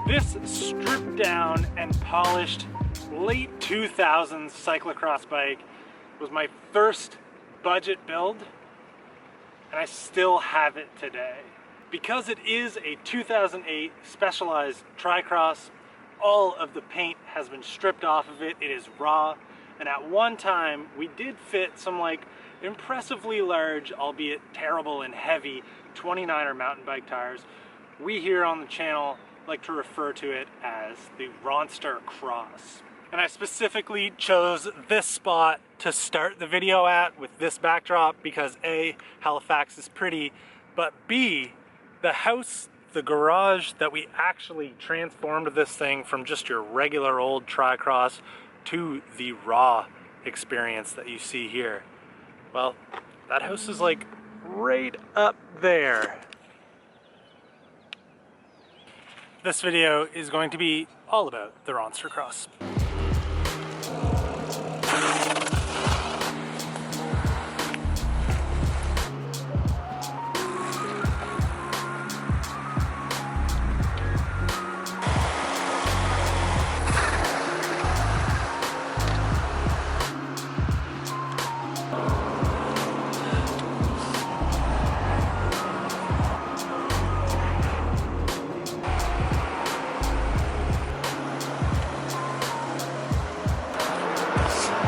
This stripped down and polished late 2000s cyclocross bike was my first budget build, and I still have it today. Because it is a 2008 Specialized Tri-Cross, all of the paint has been stripped off of it. It is raw, and at one time we did fit some like impressively large, albeit terrible and heavy, 29er mountain bike tires. We here on the channel like to refer to it as the Ronster Cross. And I specifically chose this spot to start the video at with this backdrop because A, Halifax is pretty, but B, the house, the garage that we actually transformed this thing from just your regular old Tri-Cross to the raw experience that you see here. Well, that house is like right up there. This video is going to be all about the Ronster Cross.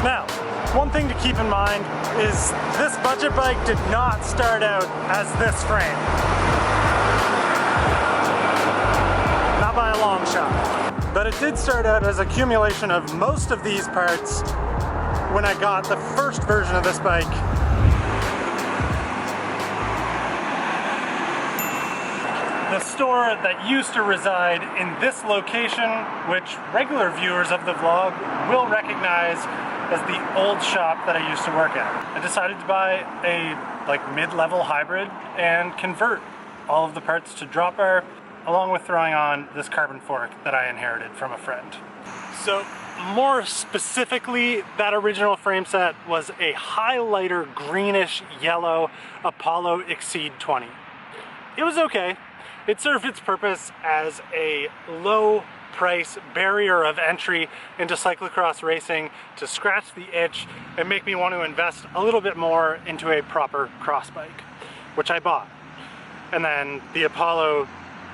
Now, one thing to keep in mind is this budget bike did not start out as this frame. Not by a long shot. But it did start out as accumulation of most of these parts when I got the first version of this bike. The store that used to reside in this location, which regular viewers of the vlog will recognize as the old shop that I used to work at. I decided to buy a mid-level hybrid and convert all of the parts to drop bar, along with throwing on this carbon fork that I inherited from a friend. So more specifically, that original frame set was a highlighter greenish yellow Apollo Exceed 20. It was okay. It served its purpose as a low price barrier of entry into cyclocross racing to scratch the itch and make me want to invest a little bit more into a proper cross bike, which I bought. And then the Apollo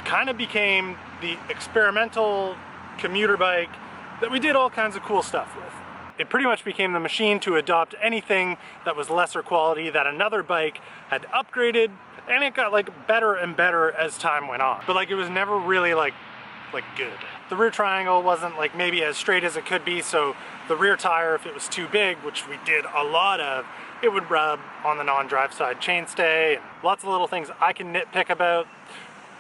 kind of became the experimental commuter bike that we did all kinds of cool stuff with. It pretty much became the machine to adopt anything that was lesser quality that another bike had upgraded, and it got like better and better as time went on. But like it was never really like good. The rear triangle wasn't like maybe as straight as it could be, so the rear tire, if it was too big, which we did a lot of, it would rub on the non-drive side chainstay, and lots of little things I can nitpick about.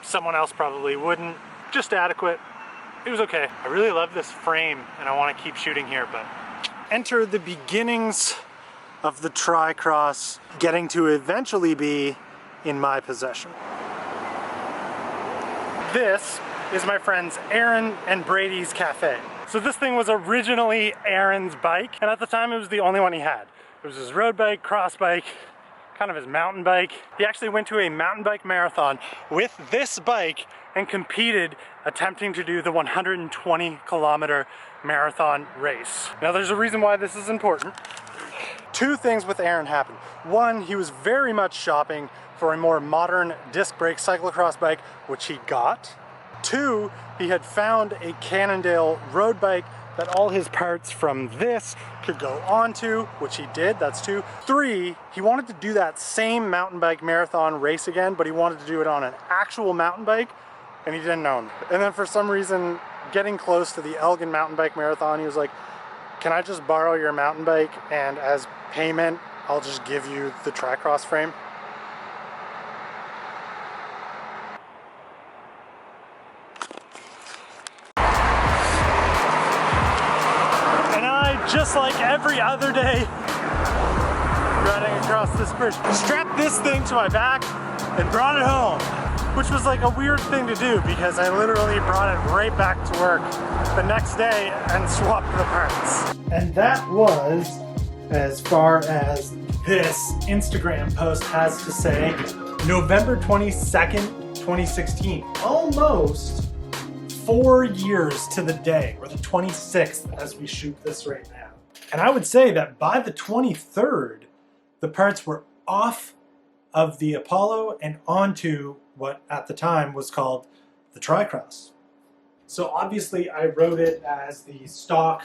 Someone else probably wouldn't. Just adequate. It was okay. I really love this frame and I want to keep shooting here, but enter the beginnings of the Tri-Cross getting to eventually be in my possession. This is my friends Aaron and Brady's Cafe. So this thing was originally Aaron's bike, and at the time it was the only one he had. It was his road bike, cross bike, kind of his mountain bike. He actually went to a mountain bike marathon with this bike and competed attempting to do the 120-kilometer marathon race. Now there's a reason why this is important. Two things with Aaron happened. One, he was very much shopping for a more modern disc brake cyclocross bike, which he got. Two, he had found a Cannondale road bike that all his parts from this could go onto, which he did, that's two. Three, he wanted to do that same mountain bike marathon race again, but he wanted to do it on an actual mountain bike, and he didn't own. And then for some reason, getting close to the Elgin mountain bike marathon, he was like, can I just borrow your mountain bike, and as payment, I'll just give you the Tri-Cross frame? Just like every other day riding across this bridge, strapped this thing to my back and brought it home, which was like a weird thing to do because I literally brought it right back to work the next day and swapped the parts. And that was as far as this Instagram post has to say, November 22nd, 2016. Almost 4 years to the day, or the 26th as we shoot this right now. And I would say that by the 23rd, the parts were off of the Apollo and onto what at the time was called the Tricross. So obviously I wrote it as the stock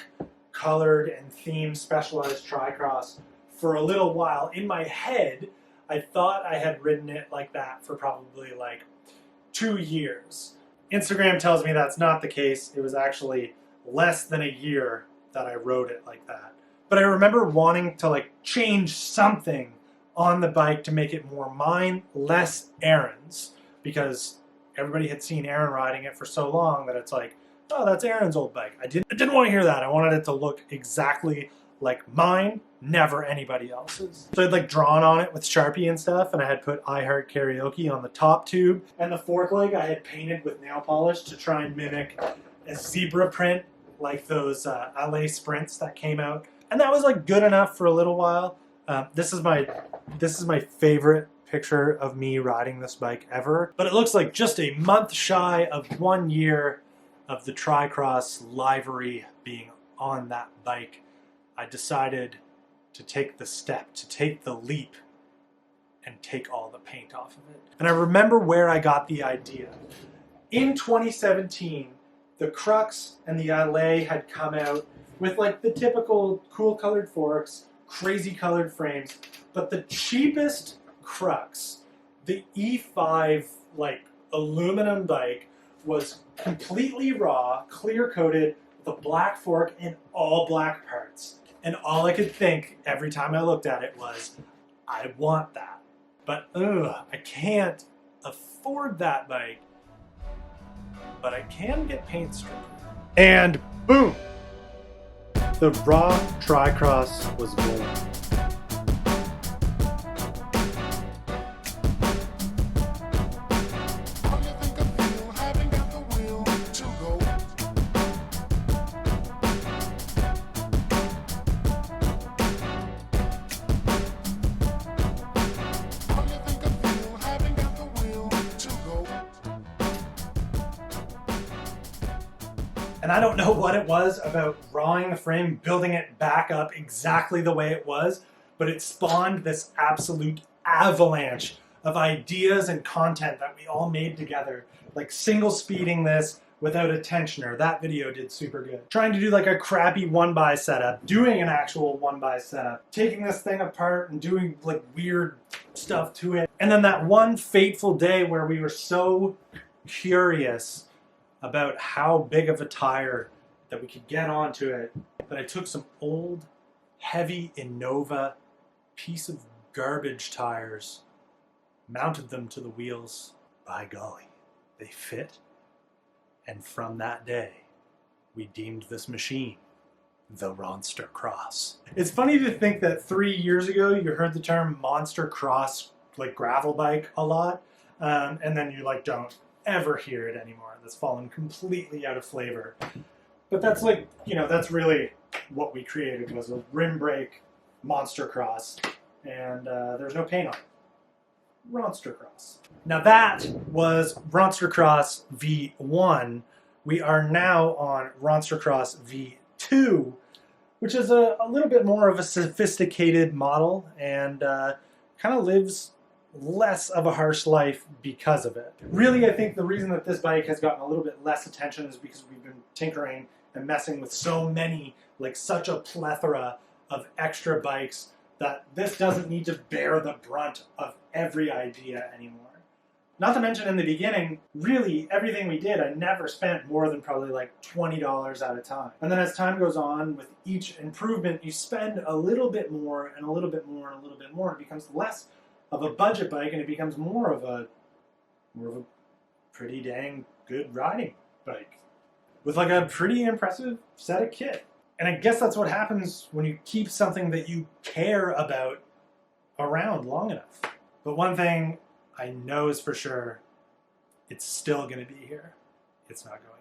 colored and themed specialized Tricross for a little while. In my head, I thought I had ridden it like that for probably like 2 years. Instagram tells me that's not the case. It was actually less than a year that I rode it like that. But I remember wanting to like change something on the bike to make it more mine, less Aaron's, because everybody had seen Aaron riding it for so long that it's like, oh, that's Aaron's old bike. I didn't want to hear that. I wanted it to look exactly like mine, never anybody else's. So I'd like drawn on it with Sharpie and stuff, and I had put I Heart Karaoke on the top tube, and the fork leg I had painted with nail polish to try and mimic a zebra print like those LA Sprints that came out. And that was like good enough for a little while. This is my favorite picture of me riding this bike ever. But it looks like just a month shy of 1 year of the Tricross livery being on that bike, I decided to take the step, to take the leap, and take all the paint off of it. And I remember where I got the idea. In 2017, the Crux and the LA had come out with like the typical cool colored forks, crazy colored frames, but the cheapest Crux, the E5 like aluminum bike, was completely raw, clear coated, with a black fork and all black parts. And all I could think every time I looked at it was, I want that. But I can't afford that bike. But I can get paint stripped. And boom! The raw Tricross was born. And I don't know what it was about rawing the frame, building it back up exactly the way it was, but it spawned this absolute avalanche of ideas and content that we all made together. Like single speeding this without a tensioner. That video did super good. Trying to do like a crappy 1x setup, doing an actual 1x setup, taking this thing apart and doing like weird stuff to it. And then that one fateful day where we were so curious about how big of a tire that we could get onto it, that I took some old, heavy Innova piece of garbage tires, mounted them to the wheels. By golly, they fit. And from that day, we deemed this machine the Monster Cross. It's funny to think that 3 years ago you heard the term Monster Cross, like gravel bike, a lot, and then you like don't ever hear it anymore. That's fallen completely out of flavor. But that's like, you know, that's really what we created, was a rim brake Monster Cross, and there's no paint on it. Monster Cross. Now that was Monster Cross V1. We are now on Monster Cross V2, which is a little bit more of a sophisticated model, and kind of lives less of a harsh life because of it. Really, I think the reason that this bike has gotten a little bit less attention is because we've been tinkering and messing with so many, like such a plethora of extra bikes, that this doesn't need to bear the brunt of every idea anymore. Not to mention in the beginning, really everything we did, I never spent more than probably like $20 at a time. And then as time goes on, with each improvement, you spend a little bit more and a little bit more and a little bit more. It becomes less of a budget bike, and it becomes more of a pretty dang good riding bike with like a pretty impressive set of kit. And I guess that's what happens when you keep something that you care about around long enough. But one thing I know is for sure, it's still going to be here. It's not going